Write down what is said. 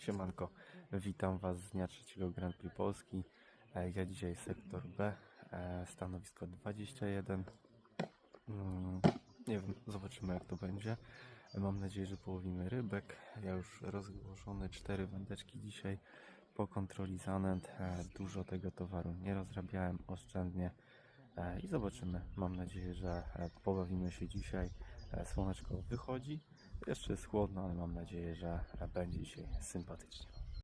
Siemanko, witam Was z dnia trzeciego Grand Prix Polski. Ja dzisiaj sektor B, stanowisko 21. Nie wiem, zobaczymy jak to będzie. Mam nadzieję, że połowimy rybek. Ja już rozłożone 4 wędeczki dzisiaj po kontroli zanęt. Dużo tego towaru nie rozrabiałem oszczędnie. I zobaczymy. Mam nadzieję, że pobawimy się dzisiaj. Słoneczko wychodzi. Jeszcze jest chłodno, ale mam nadzieję, że będzie dzisiaj sympatycznie.